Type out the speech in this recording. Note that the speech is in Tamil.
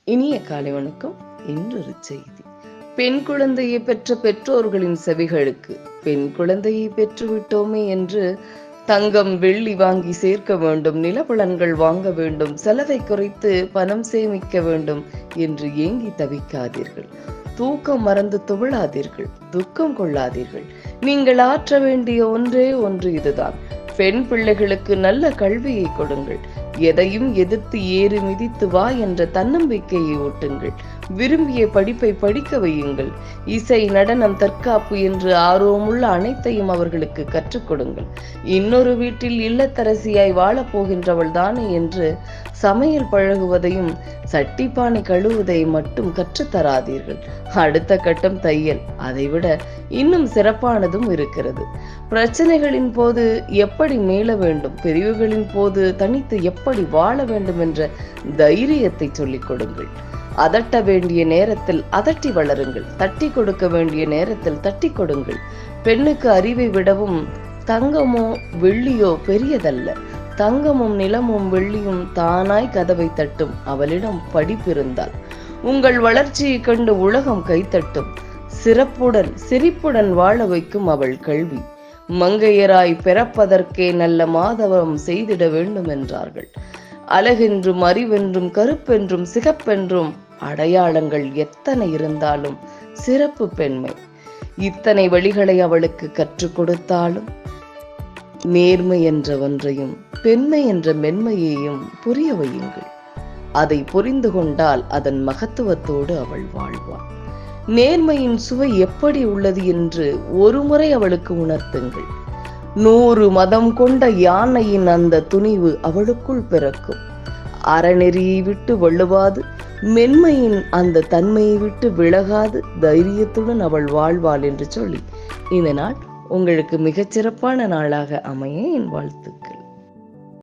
இனிய காலை வணக்கம். இன்றொரு செய்தி. பெண் குழந்தையை பெற்ற பெற்றோர்களின் செவிகளுக்கு பெண் குழந்தையை பெற்றுவிட்டோமே என்று தங்கம் வெள்ளி வாங்கி சேர்க்க வேண்டும், நிலபலன்கள் வாங்க வேண்டும், செலவை குறைத்து பணம் சேமிக்க வேண்டும் என்று ஏங்கி தவிக்காதீர்கள். தூக்கம் மறந்து துவளாதீர்கள், துக்கம் கொள்ளாதீர்கள். நீங்கள் ஆற்ற வேண்டிய ஒன்றே ஒன்று இதுதான். பெண் பிள்ளைகளுக்கு நல்ல கல்வியை கொடுங்கள். எதையும் எதிர்த்து ஏறி மிதித்து வா என்ற தன்னம்பிக்கையை ஊட்டுங்கள். விரும்பிய படிப்பை படிக்க வையுங்கள். இசை, நடனம், தற்காப்பு என்று ஆர்வமுள்ள அனைத்தையும் அவர்களுக்கு கற்றுக் கொடுங்கள். இன்னொரு வீட்டில் இல்லத்தரசியாய் வாழப் போகின்றவள் தானே என்று சமையல் பழகுவதையும் சட்டிப்பானை கழுவுவதை மட்டும் கற்றுத்தராதீர்கள். அடுத்த கட்டம் தையல், அதைவிட இன்னும் சிறப்பானதும் இருக்கிறது. பிரச்சனைகளின் போது எப்படி மீள வேண்டும், பிரிவுகளின் போது தனித்து எப்படி வாழ வேண்டும் என்ற தைரியத்தை சொல்லிக் கொடுங்கள். அதட்ட வேண்டிய நேரத்தில் அதட்டி வளருங்கள். தட்டி கொடுக்க வேண்டிய நேரத்தில் தட்டி கொடுங்கள். பெண்ணுக்கு அறிவை விடவும் தங்கமோ வெள்ளியோ பெரியதல்ல. தங்கமும் நிலமும் வெள்ளியும் தானாய் கதவை தட்டும். அவளிடம் படிப்பிருந்தால் உங்கள் வளர்ச்சியை கண்டு உலகம் கைத்தட்டும். சிறப்புடன் சிரிப்புடன் வாழ வைக்கும் அவள் கல்வி. மங்கையராய் பிறப்பதற்கே நல்ல மாதவம் செய்திட வேண்டும் என்றார்கள். அழகென்றும் அறிவென்றும் கருப்பென்றும் சிகப்பென்றும் அடையாளங்கள் எத்தனை இருந்தாலும் சிறப்பு பெண்மை. இத்தனை வழிகளை அவளுக்கு கற்றுக் கொடுத்தாலும் நேர்மை என்ற ஒன்றையும் பெண்மை என்ற மென்மையையும் புரிய வையுங்கள். அதை புரிந்து கொண்டால் அதன் மகத்துவத்தோடு அவள் வாழ்வாள். நேர்மையின் சுவை எப்படி உள்ளது என்று ஒருமுறை அவளுக்கு உணர்த்துங்கள். 100 மதம் கொண்ட யானையின் அந்த துணிவு அவளுக்குள் பிறக்கும். அறநெறியை விட்டு வள்ளுவாது, மென்மையின் அந்த தன்மையை விட்டு விலகாது தைரியத்துடன் அவள் வாழ்வாள் என்று சொல்லி இந்த நாள் உங்களுக்கு மிகச்சிறப்பான நாளாக அமைய என் வாழ்த்துக்கள்.